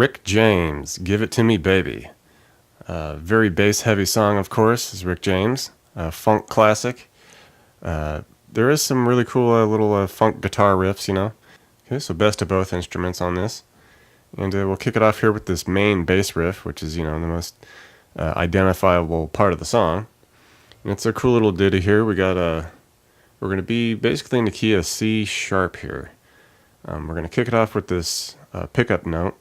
Rick James, Give It To Me Baby. Very bass heavy song, of course, is Rick James. Funk classic. There is some really cool little funk guitar riffs, you know. Okay, so best of both instruments on this. And we'll kick it off here with this main bass riff, which is, you know, the most identifiable part of the song. And it's a cool little ditty here. We're going to be basically in the key of C sharp here. We're going to kick it off with this pickup note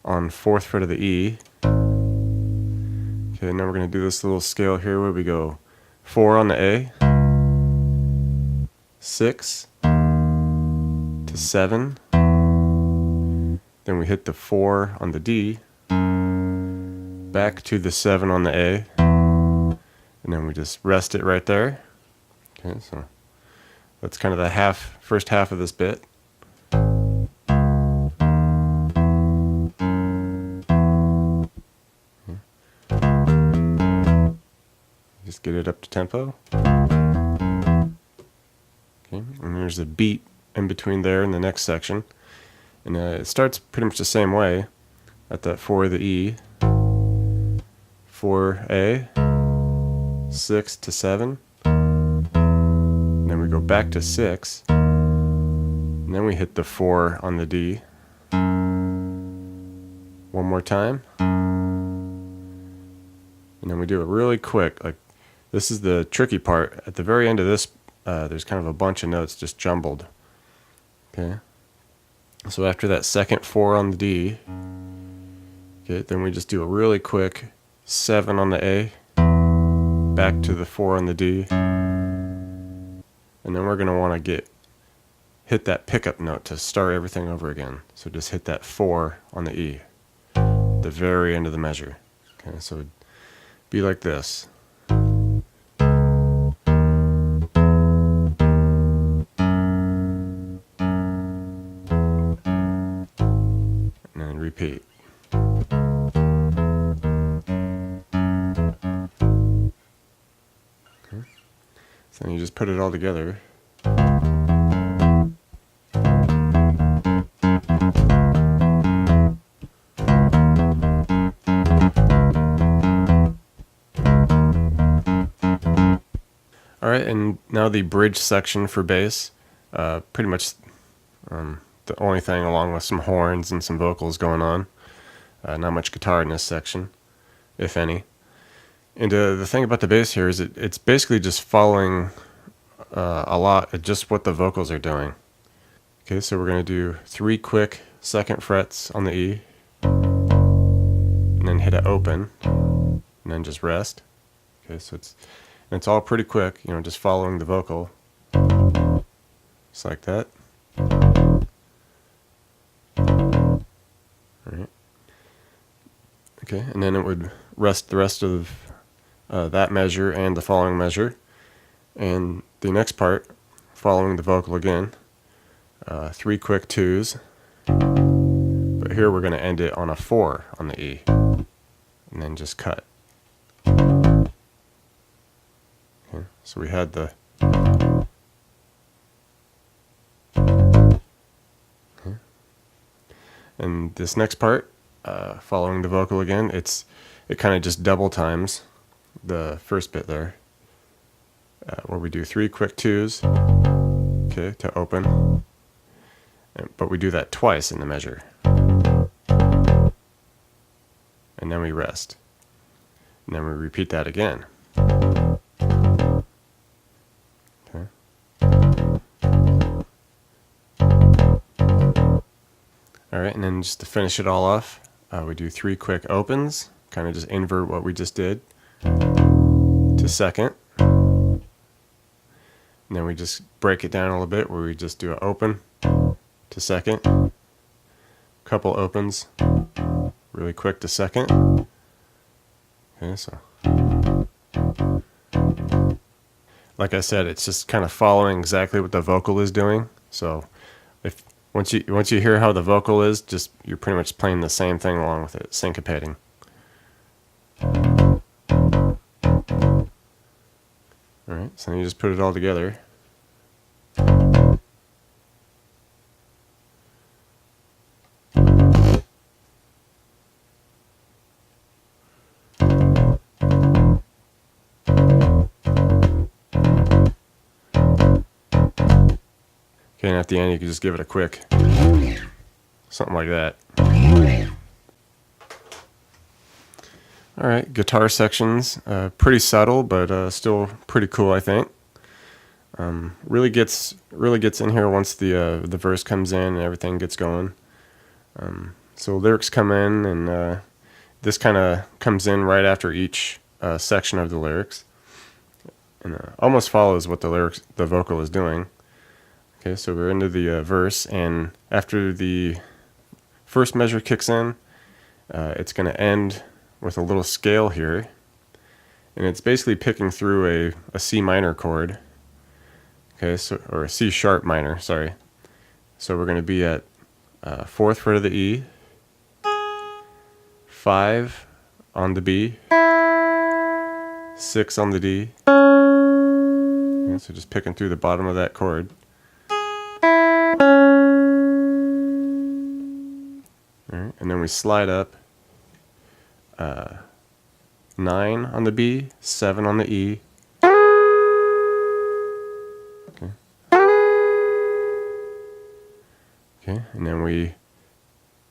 on 4th fret of the E. Okay, now we're going to do this little scale here where we go 4 on the A, 6 to 7, then we hit the 4 on the D, back to the 7 on the A, and then we just rest it right there. Okay, so that's kind of the first half of this bit. Just get it up to tempo. Okay, and there's a beat in between there in the next section. And it starts pretty much the same way at that 4 of the E, 4A, 6 to 7, and then we go back to 6, and then we hit the 4 on the D. One more time, and then we do it really quick. Like, this is the tricky part. At the very end of this, there's kind of a bunch of notes just jumbled. Okay. So after that second 4 on the D, okay, then we just do a really quick 7 on the A, back to the 4 on the D, and then we're going to want to hit that pickup note to start everything over again. So just hit that 4 on the E, the very end of the measure. Okay, so it'd be like this. Repeat. Okay. So then you just put it all together. Alright, and now the bridge section for bass. Pretty much the only thing, along with some horns and some vocals going on. Not much guitar in this section, if any. And the thing about the bass here is it's basically just following a lot of just what the vocals are doing. Okay, so we're going to do 3 quick 2nd frets on the E, and then hit it open, and then just rest. Okay, so it's all pretty quick, you know, just following the vocal, just like that. Right. Okay, and then it would rest the rest of that measure and the following measure, and the next part following the vocal again. 3 quick 2s, but here we're going to end it on a 4 on the E, and then just cut. Okay, so we had the and this next part, following the vocal again, it kind of just double times the first bit there, where we do 3 quick 2s, okay, to open, but we do that twice in the measure, and then we rest, and then we repeat that again. Okay. Alright, and then just to finish it all off, we do 3 quick opens, kind of just invert what we just did, to 2nd. And then we just break it down a little bit, where we just do an open to 2nd, couple opens, really quick to 2nd. Okay, so like I said, it's just kind of following exactly what the vocal is doing. So once you hear how the vocal is, just you're pretty much playing the same thing along with it, syncopating. Alright, so you just put it all together. Okay, and at the end you can just give it a quick, something like that. Alright, guitar sections, pretty subtle, but still pretty cool, I think. Really gets in here once the verse comes in and everything gets going. So lyrics come in, and this kind of comes in right after each section of the lyrics, and almost follows what the vocal is doing. Okay, so we're into the verse, and after the first measure kicks in, it's going to end with a little scale here, and it's basically picking through a C minor chord. Okay, so, or a C sharp minor, sorry. So we're going to be at 4th fret of the E, 5 on the B, 6 on the D. Okay, so just picking through the bottom of that chord. Alright, and then we slide up 9 on the B, 7 on the E. Okay, and then we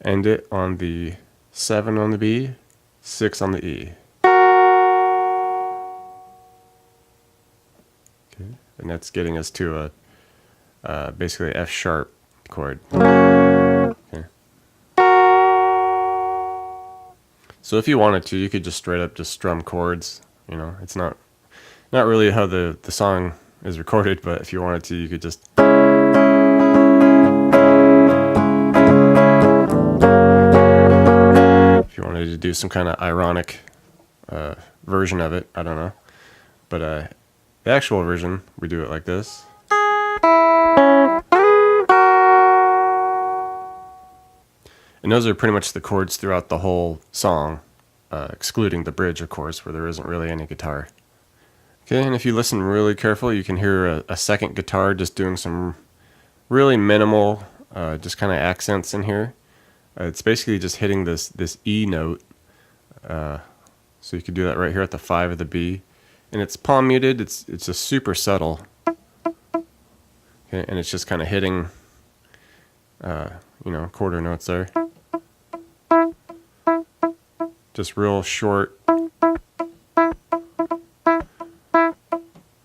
end it on the 7 on the B, 6 on the E. Okay, and that's getting us to a basically F sharp chord. Okay. So if you wanted to, you could just straight up just strum chords. You know, it's not really how the song is recorded, but if you wanted to, you could just. If you wanted to do some kind of ironic version of it, I don't know. But the actual version, we do it like this. And those are pretty much the chords throughout the whole song, excluding the bridge, of course, where there isn't really any guitar. Okay, and if you listen really carefully, you can hear a second guitar just doing some really minimal, just kind of accents in here. It's basically just hitting this E note. So you could do that right here at the 5 of the B. And it's palm muted, it's just super subtle. Okay, and it's just kind of hitting, quarter notes there. Just real short.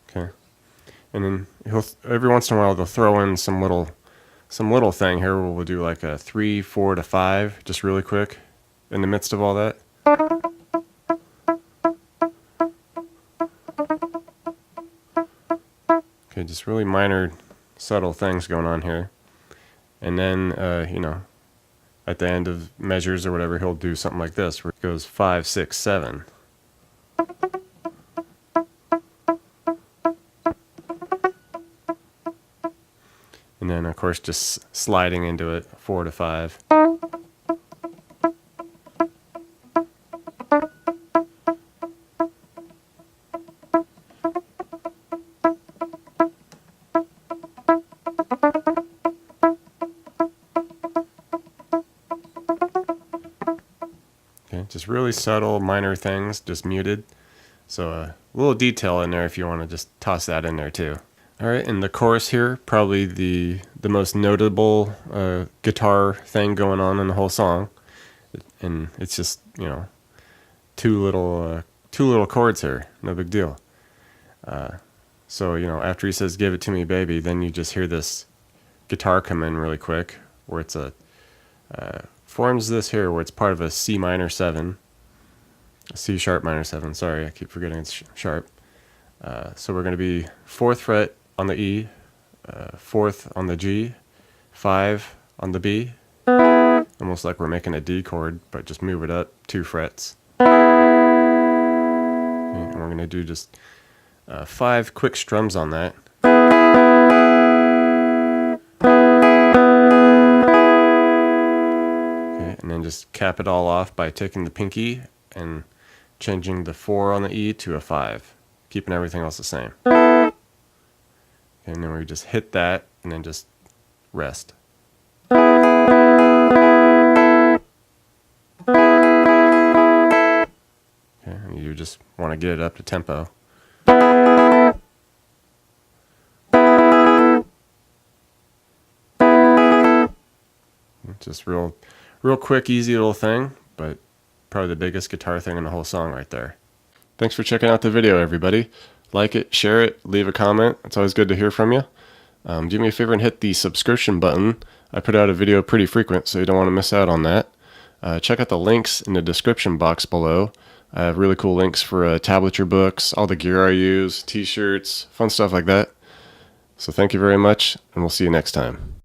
Okay. And then every once in a while they'll throw in some little thing here where we'll do like a 3, 4 to 5, just really quick in the midst of all that. Okay, just really minor, subtle things going on here. And then, at the end of measures or whatever, he'll do something like this, where it goes 5, 6, 7. And then, of course, just sliding into it, 4 to 5. Okay, just really subtle, minor things, just muted. So a little detail in there if you want to just toss that in there too. Alright, and the chorus here, probably the most notable guitar thing going on in the whole song. And it's just, two little chords here, no big deal. So, after he says, "Give it to me, baby," then you just hear this guitar come in really quick, where it's forms this here, where it's part of a C minor 7. A C sharp minor 7, sorry, I keep forgetting it's sharp. So we're going to be 4th fret on the E, 4th on the G, 5 on the B, almost like we're making a D chord, but just move it up 2 frets. And we're going to do just 5 quick strums on that. Okay, and then just cap it all off by taking the pinky and changing the 4 on the E to a 5, keeping everything else the same. And then we just hit that and then just rest. Okay, and you just want to get it up to tempo. Just real quick, easy little thing, but probably the biggest guitar thing in the whole song right there. Thanks for checking out the video, everybody. Like it, share it, leave a comment. It's always good to hear from you. Do me a favor and hit the subscription button. I put out a video pretty frequent, so you don't want to miss out on that. Check out the links in the description box below. I have really cool links for tablature books, all the gear I use, t-shirts, fun stuff like that. So thank you very much, and we'll see you next time.